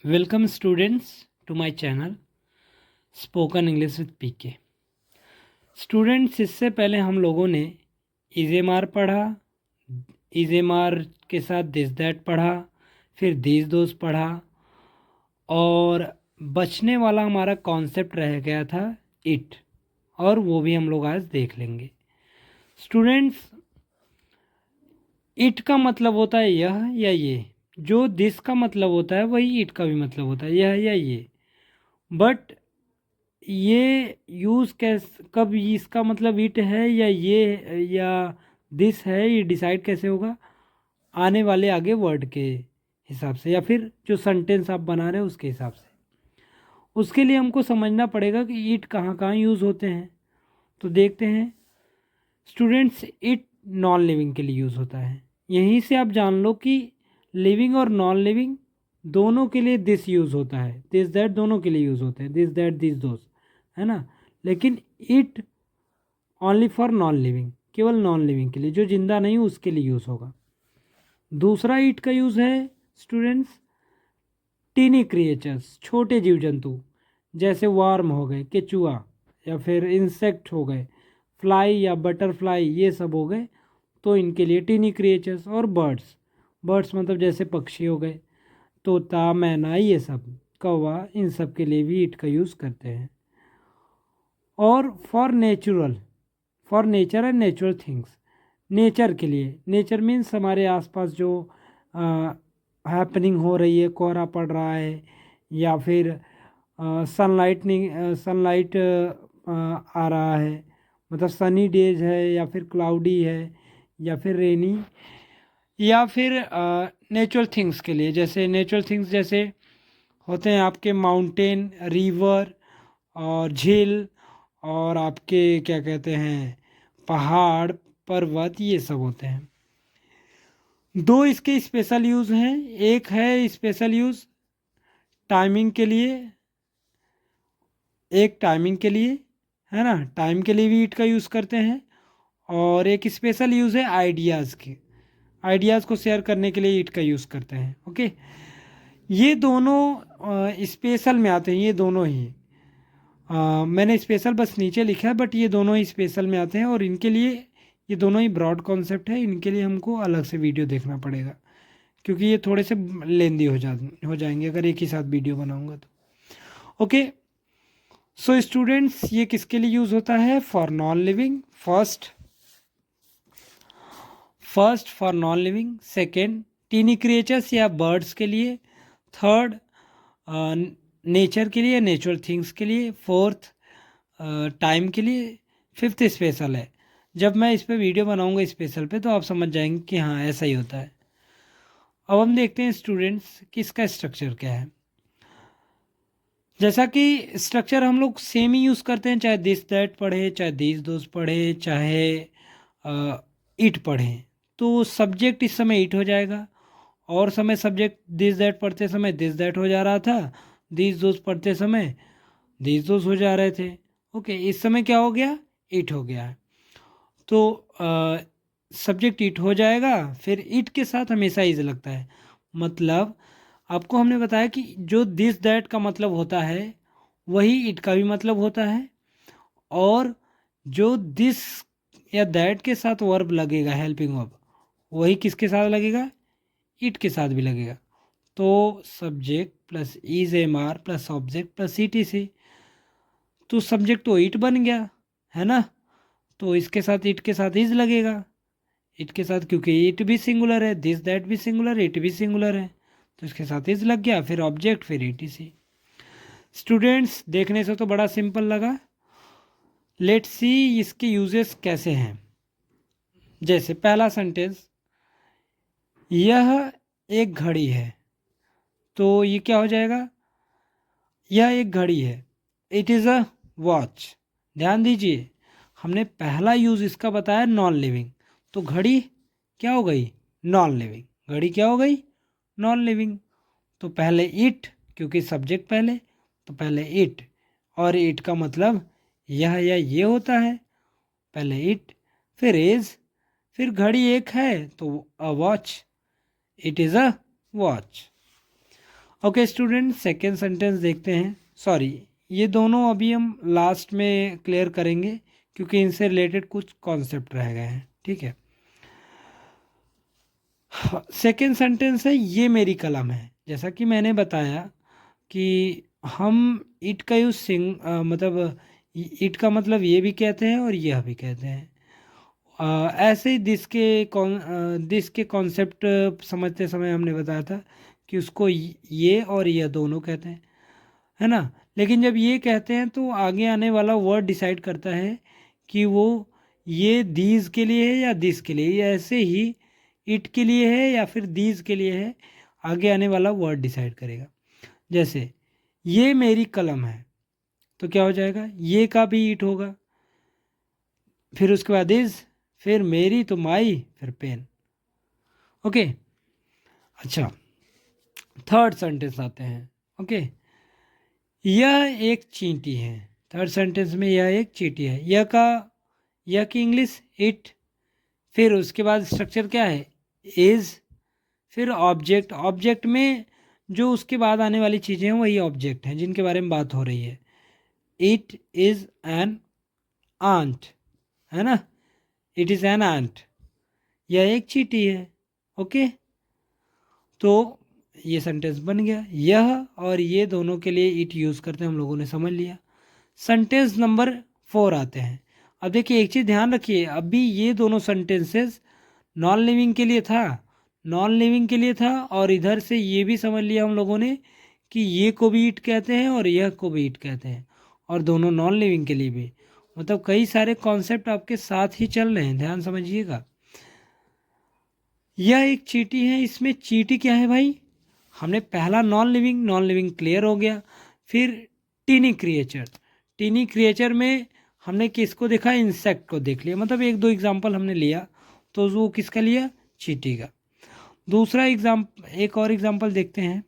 Welcome students to my channel spoken English with PK. Students, इससे पहले हम लोगों ने इजेमार पढ़ा, इजेमार के साथ दिस दैट पढ़ा, फिर दीज दोज पढ़ा और बचने वाला हमारा कॉन्सेप्ट रह गया था इट, और वो भी हम लोग आज देख लेंगे। स्टूडेंट्स, इट का मतलब होता है यह या ये, जो दिस का मतलब होता है वही इट का भी मतलब होता है, यह या ये। बट ये यूज़ कब इसका मतलब इट है या ये या दिस है, ये डिसाइड कैसे होगा? आने वाले आगे वर्ड के हिसाब से, या फिर जो सेंटेंस आप बना रहे हो उसके हिसाब से। उसके लिए हमको समझना पड़ेगा कि इट कहाँ कहाँ यूज़ होते हैं। तो देखते हैं स्टूडेंट्स, इट नॉन लिविंग के लिए यूज़ होता है। यहीं से आप जान लो कि लिविंग और नॉन लिविंग दोनों के लिए दिस यूज़ होता है, दिस दैट दोनों के लिए यूज़ होते हैं, दिस दैट दिस दोस, है ना। लेकिन it only for non living, केवल नॉन लिविंग के लिए, जो जिंदा नहीं उसके लिए यूज़ होगा। दूसरा इट का यूज़ है स्टूडेंट्स टीनी क्रिएचर्स, छोटे जीव जंतु, जैसे वार्म हो गए, केचुआ, या फिर इंसेक्ट हो गए, फ्लाई या बटरफ्लाई, ये सब हो गए, तो इनके लिए टीनी क्रिएचर्स। और बर्ड्स, बर्ड्स मतलब जैसे पक्षी हो गए, तोता, मैना, ये सब, कौवा, इन सब के लिए भी इट का यूज़ करते हैं। और for nature and natural things, nature के लिए, नेचर मीन्स हमारे आसपास जो हैपनिंग हो रही है, कोहरा पड़ रहा है, या फिर सनलाइट नहीं, सनलाइट आ रहा है, मतलब सनी डेज है, या फिर क्लाउडी है, या फिर रेनी, या फिर नेचुरल थिंग्स के लिए, जैसे नेचुरल थिंग्स जैसे होते हैं आपके माउंटेन, रिवर और झील, और आपके क्या कहते हैं पहाड़, पर्वत, ये सब होते हैं। दो इसके स्पेशल यूज़ हैं। एक है स्पेशल यूज़ टाइमिंग के लिए, एक टाइमिंग के लिए, है ना, टाइम के लिए भी ईट का यूज़ करते हैं। और एक स्पेशल यूज़ है आइडियाज़ के, आइडियाज़ को शेयर करने के लिए ईट का यूज़ करते हैं। ओके, ये दोनों स्पेशल में आते हैं, ये दोनों ही मैंने स्पेशल बस नीचे लिखा है, बट ये दोनों ही स्पेशल में आते हैं, और इनके लिए ये दोनों ही ब्रॉड कॉन्सेप्ट है, इनके लिए हमको अलग से वीडियो देखना पड़ेगा, क्योंकि ये थोड़े से लेंदी हो जाएंगे अगर एक ही साथ वीडियो बनाऊंगा तो। ओके, सो स्टूडेंट्स, ये किसके लिए यूज़ होता है? For non living, first for non living, second tiny creatures या बर्ड्स के लिए, थर्ड नेचर के लिए, नेचुरल थिंग्स के लिए, फोर्थ टाइम के लिए, फिफ्थ स्पेशल है। जब मैं इस पर वीडियो बनाऊंगा स्पेशल पे, तो आप समझ जाएंगे कि हाँ ऐसा ही होता है। अब हम देखते हैं स्टूडेंट्स कि इसका स्ट्रक्चर क्या है। जैसा कि स्ट्रक्चर हम लोग सेम ही यूज़ करते हैं, चाहे दिस दैट पढ़े, चाहे दीज दोज पढ़े, चाहे इट पढ़ें, तो सब्जेक्ट इस समय इट हो जाएगा। और समय सब्जेक्ट दिस दैट पढ़ते समय दिस दैट हो जा रहा था, दीज दोज पढ़ते समय दीज दोज हो जा रहे थे। ओके, इस समय क्या हो गया? इट हो गया है। तो सब्जेक्ट इट हो जाएगा, फिर इट के साथ हमेशा इज लगता है। मतलब आपको हमने बताया कि जो दिस दैट का मतलब होता है वही इट का भी मतलब होता है, और जो दिस या दैट के साथ वर्ब लगेगा, हेल्पिंग वर्ब, वही किसके साथ लगेगा? इट के साथ भी लगेगा। तो subject plus is am are plus object plus E T C, तो सब्जेक्ट तो इट बन गया, है ना। तो इसके साथ इट के साथ इज लगेगा, इट के साथ, क्योंकि इट भी सिंगुलर है, दिस दैट भी सिंगुलर, इट भी सिंगुलर है, तो इसके साथ इज लग गया, फिर ऑब्जेक्ट, फिर ई टी सी। स्टूडेंट्स, देखने से तो बड़ा सिंपल लगा। लेट्स सी इसके यूजेस कैसे हैं। जैसे पहला सेंटेंस, यह एक घड़ी है, तो ये क्या हो जाएगा? यह एक घड़ी है, इट इज़ अ वॉच। ध्यान दीजिए, हमने पहला यूज़ इसका बताया नॉन लिविंग, तो घड़ी क्या हो गई? Non living. घड़ी क्या हो गई? Non living. तो पहले इट, क्योंकि सब्जेक्ट पहले, तो पहले इट, और इट का मतलब यह या ये होता है। पहले इट, फिर इज, फिर घड़ी एक है तो a watch, it is a watch. Okay student, second sentence देखते हैं। सॉरी, ये दोनों अभी हम लास्ट में क्लियर करेंगे क्योंकि इनसे रिलेटेड कुछ कॉन्सेप्ट रह गए हैं, ठीक है। सेकेंड सेंटेंस है ये मेरी कलम है। जैसा कि मैंने बताया कि हम इट का यूज मतलब इट का मतलब ये भी कहते हैं और यह भी कहते हैं। ऐसे ही दिस के कॉन्सेप्ट समझते समय हमने बताया था कि उसको ये और यह दोनों कहते हैं, है ना। लेकिन जब ये कहते हैं तो आगे आने वाला वर्ड डिसाइड करता है कि वो ये दीज के लिए है या दिस के लिए, या ऐसे ही इट के लिए है या फिर दीज के लिए है, आगे आने वाला वर्ड डिसाइड करेगा। जैसे ये मेरी कलम है तो क्या हो जाएगा, ये का भी इट होगा, फिर उसके बाद इज, फिर मेरी तो माई, फिर पेन। ओके, अच्छा, थर्ड सेंटेंस आते हैं। ओके, यह एक चींटी है। थर्ड सेंटेंस में यह एक चींटी है। यह की इंग्लिश इट, फिर उसके बाद स्ट्रक्चर क्या है, इज, फिर ऑब्जेक्ट। ऑब्जेक्ट में जो उसके बाद आने वाली चीज़ें हैं वही ऑब्जेक्ट हैं जिनके बारे में बात हो रही है। इट इज़ एन आंट, है ना, इट इज़ एन आंट, यह एक चींटी है। ओके, तो ये सेंटेंस बन गया। यह और ये दोनों के लिए इट यूज़ करते हैं, हम लोगों ने समझ लिया। सेंटेंस नंबर 4 आते हैं। अब देखिए एक चीज़ ध्यान रखिए, अभी ये दोनों सेंटेंसेस नॉन लिविंग के लिए था, नॉन लिविंग के लिए था, और इधर से ये भी समझ लिया हम लोगों ने कि ये को भी ईट कहते हैं और यह को भी ईट कहते हैं, और दोनों नॉन लिविंग के लिए भी। मतलब कई सारे कॉन्सेप्ट आपके साथ ही चल रहे हैं, ध्यान समझिएगा। यह एक चींटी है, इसमें चींटी क्या है भाई, हमने पहला नॉन लिविंग क्लियर हो गया। फिर टीनी क्रिएचर, टीनी क्रिएचर में हमने किसको देखा, इंसेक्ट को देख लिया, मतलब एक दो एग्जाम्पल हमने लिया, तो वो किसका लिया, चींटी का। दूसरा एक और एग्जाम्पल देखते हैं।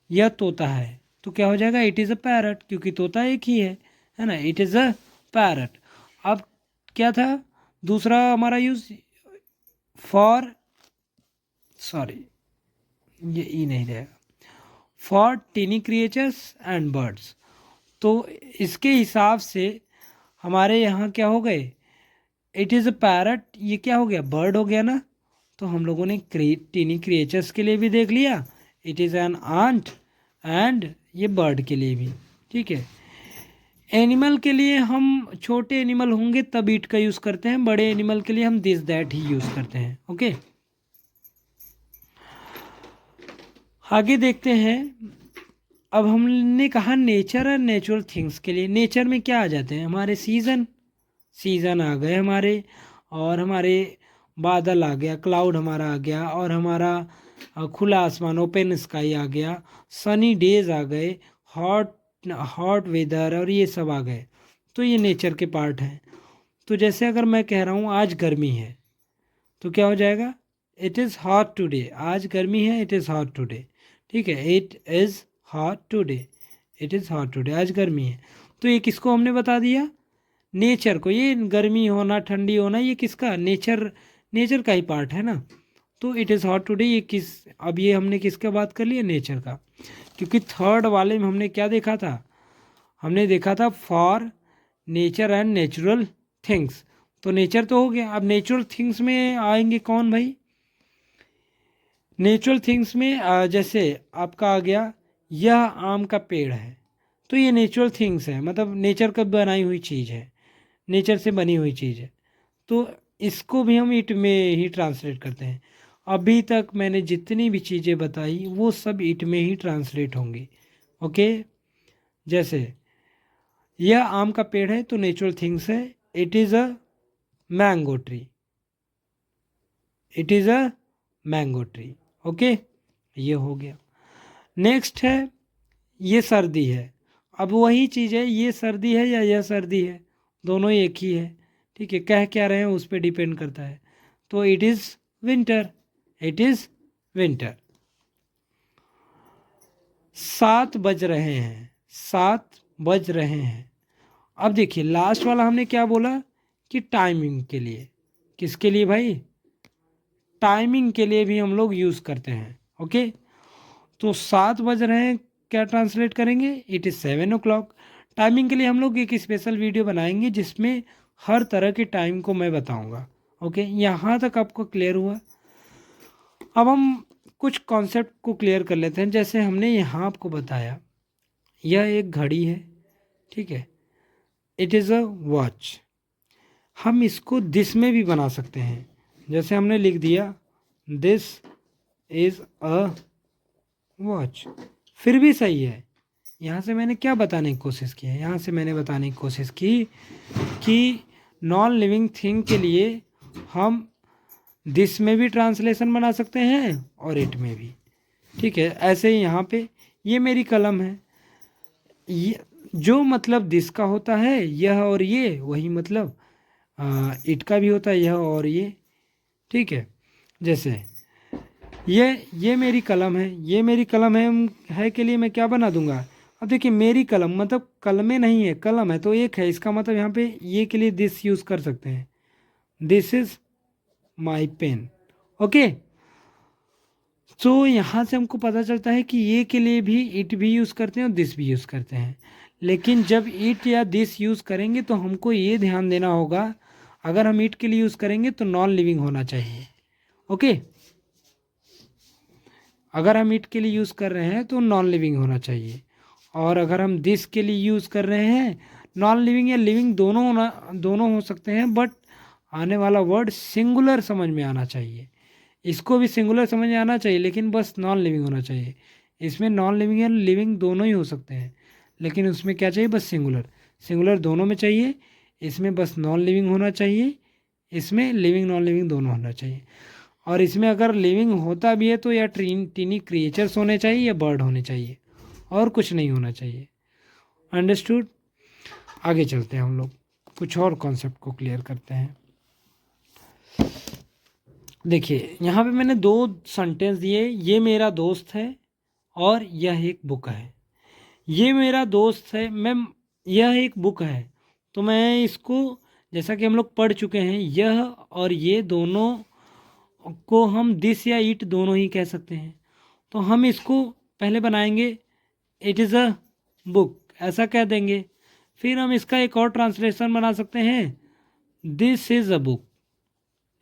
यह तोता है तो क्या हो जाएगा, इट इज़ अ पैरट, क्योंकि तोता एक ही है ना, इट इज़ अ पैरट। अब क्या था दूसरा हमारा यूज, फॉर, सॉरी ये ई नहीं रहेगा, for tiny creatures and birds. तो इसके हिसाब से हमारे यहाँ क्या हो गए, इट इज़ अ पैरट, ये क्या हो गया, बर्ड हो गया ना। तो हम लोगों ने टीनी क्रिएचर्स के लिए भी देख लिया, it is an ant, and ये बर्ड के लिए भी, ठीक है। एनिमल के लिए हम छोटे एनिमल होंगे तब इट का यूज़ करते हैं, बड़े एनिमल के लिए हम दिस दैट ही यूज़ करते हैं। ओके, आगे देखते हैं। अब हमने कहा नेचर और नेचुरल थिंग्स के लिए, नेचर में क्या आ जाते हैं हमारे, सीज़न, सीज़न आ गए हमारे, और हमारे बादल आ गया, क्लाउड हमारा आ गया, और हमारा खुला आसमान, ओपन स्काई आ गया, सनी डेज आ गए, हॉट हॉट वेदर, और ये सब आ गए। तो ये नेचर के पार्ट हैं। तो जैसे अगर मैं कह रहा हूँ आज गर्मी है तो क्या हो जाएगा, इट इज़ हॉट टुडे, आज गर्मी है, इट इज़ हॉट टुडे, ठीक है, it is hot today, it is hot today, आज गर्मी है। तो ये किसको हमने बता दिया, नेचर को। ये गर्मी होना ठंडी होना ये किसका, नेचर, नेचर का ही पार्ट है ना। तो इट इज़ हॉट टुडे ये किस, अब ये हमने किसका बात कर लिया, नेचर का। क्योंकि थर्ड वाले में हमने क्या देखा था, हमने देखा था for nature and natural things. तो नेचर तो हो गया, अब नेचुरल थिंग्स में आएंगे कौन भाई, नेचुरल थिंग्स में जैसे आपका आ गया, यह आम का पेड़ है, तो ये नेचुरल थिंग्स है, मतलब नेचर का बनाई हुई चीज़ है, नेचर से बनी हुई चीज़ है। तो इसको भी हम इट में ही ट्रांसलेट करते हैं। अभी तक मैंने जितनी भी चीज़ें बताई वो सब इट में ही ट्रांसलेट होंगी। ओके, जैसे यह आम का पेड़ है तो नेचुरल थिंग्स है, it is a mango tree, it is a mango tree. Okay, ये हो गया। नेक्स्ट है ये सर्दी है। अब वही चीज़ है, ये सर्दी है या यह सर्दी है, दोनों एक ही है, ठीक है, कह क्या रहे हैं उस पर डिपेंड करता है। तो it is winter, it is winter. 7 बज रहे हैं, 7 बज रहे हैं। अब देखिए लास्ट वाला हमने क्या बोला कि टाइमिंग के लिए, किसके लिए भाई, टाइमिंग के लिए भी हम लोग यूज़ करते हैं। ओके, तो 7 बज रहे हैं, क्या ट्रांसलेट करेंगे? It is 7 o'clock। टाइमिंग के लिए हम लोग एक स्पेशल वीडियो बनाएंगे जिसमें हर तरह के टाइम को मैं बताऊंगा। ओके, यहाँ तक आपको क्लियर हुआ? अब हम कुछ कॉन्सेप्ट को क्लियर कर लेते हैं। जैसे हमने यहाँ आपको बताया, यह एक घड़ी है, ठीक है, इट इज़ अ वॉच। हम इसको दिस में भी बना सकते हैं। जैसे हमने लिख दिया दिस इज़ अ वॉच, फिर भी सही है। यहाँ से मैंने क्या बताने की कोशिश की है? यहाँ से मैंने बताने की कोशिश की कि नॉन लिविंग थिंग के लिए हम दिस में भी ट्रांसलेशन बना सकते हैं और इट में भी, ठीक है। ऐसे ही यहाँ पे ये मेरी कलम है, ये जो मतलब दिस का होता है यह और ये, वही मतलब इट का भी होता है यह और ये, ठीक है। जैसे ये मेरी कलम है, ये मेरी कलम है के लिए मैं क्या बना दूंगा? अब देखिए मेरी कलम मतलब कलमें नहीं है, कलम है तो एक है, इसका मतलब यहाँ पे ये के लिए दिस यूज़ कर सकते हैं, this is my pen. Okay, तो यहाँ से हमको पता चलता है कि ये के लिए भी इट भी यूज़ करते हैं और दिस भी यूज़ करते हैं। लेकिन जब इट या दिस यूज़ करेंगे तो हमको ये ध्यान देना होगा, अगर हम इट के लिए यूज़ करेंगे तो नॉन लिविंग होना चाहिए। ओके, अगर हम इट के लिए यूज़ कर रहे हैं तो नॉन लिविंग होना चाहिए, और अगर हम दिस के लिए यूज़ कर रहे हैं, नॉन लिविंग या लिविंग दोनों हो सकते हैं, बट आने वाला वर्ड सिंगुलर समझ में आना चाहिए। इसको भी सिंगुलर समझ में आना चाहिए, लेकिन बस नॉन लिविंग होना चाहिए। इसमें नॉन लिविंग या लिविंग दोनों ही हो सकते हैं, लेकिन उसमें क्या चाहिए? बस सिंगुलर। सिंगुलर दोनों में चाहिए, इसमें बस नॉन लिविंग होना चाहिए, इसमें लिविंग नॉन लिविंग दोनों होना चाहिए। और इसमें अगर लिविंग होता भी है तो या टीनी क्रिएचर्स होने चाहिए या बर्ड होने चाहिए, और कुछ नहीं होना चाहिए। अंडरस्टूड? आगे चलते हैं, हम लोग कुछ और कॉन्सेप्ट को क्लियर करते हैं। देखिए यहाँ पे मैंने 2 सेंटेंस दिए, ये मेरा दोस्त है और यह एक बुक है। ये मेरा दोस्त है, यह एक बुक है, तो मैं इसको, जैसा कि हम लोग पढ़ चुके हैं, यह और ये दोनों को हम दिस या इट दोनों ही कह सकते हैं। तो हम इसको पहले बनाएंगे इट इज़ अ बुक, ऐसा कह देंगे। फिर हम इसका एक और ट्रांसलेशन बना सकते हैं, दिस इज़ अ बुक,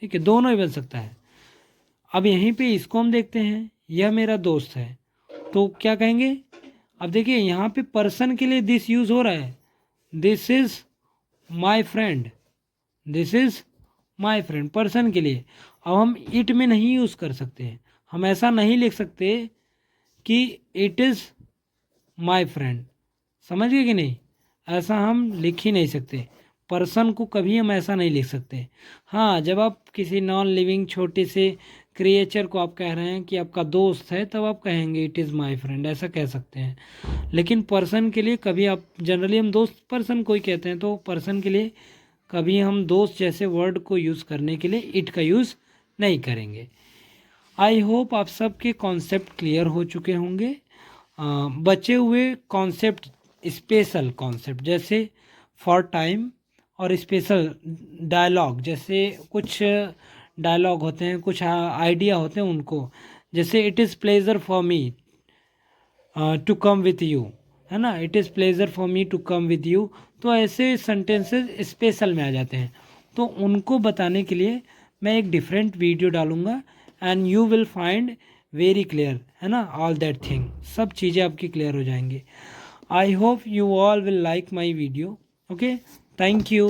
ठीक है, दोनों ही बन सकता है। अब यहीं पे इसको हम देखते हैं, यह मेरा दोस्त है, तो क्या कहेंगे? अब देखिए यहाँ पे पर्सन के लिए दिस यूज़ हो रहा है, this is my friend, this is my friend, person के लिए। अब हम इट में नहीं यूज़ कर सकते हैं, हम ऐसा नहीं लिख सकते कि इट इज़ माई फ्रेंड, समझ गए कि नहीं? ऐसा हम लिख ही नहीं सकते, पर्सन को कभी हम ऐसा नहीं लिख सकते। हाँ, जब आप किसी नॉन लिविंग छोटे से क्रिएचर को आप कह रहे हैं कि आपका दोस्त है, तब आप कहेंगे इट इज़ माई फ्रेंड, ऐसा कह सकते हैं। लेकिन पर्सन के लिए कभी आप, जनरली हम दोस्त पर्सन को ही कहते हैं, तो पर्सन के लिए कभी हम दोस्त जैसे वर्ड को यूज़ करने के लिए इट का यूज़ नहीं करेंगे। आई होप आप सबके कॉन्सेप्ट क्लियर हो चुके होंगे। बचे हुए कॉन्सेप्ट, स्पेशल कॉन्सेप्ट जैसे फॉर टाइम और स्पेशल डायलॉग, जैसे कुछ डायलॉग होते हैं, कुछ आइडिया होते हैं उनको, जैसे it is pleasure for me to come with you, है ना, it is pleasure for me to come with you. तो ऐसे सेंटेंसेस स्पेशल में आ जाते हैं, तो उनको बताने के लिए मैं एक डिफरेंट वीडियो डालूँगा, and you will find very clear, है ना, ऑल दैट थिंग, सब चीज़ें आपकी क्लियर हो जाएंगी। I hope you all will like my video. Okay, thank you.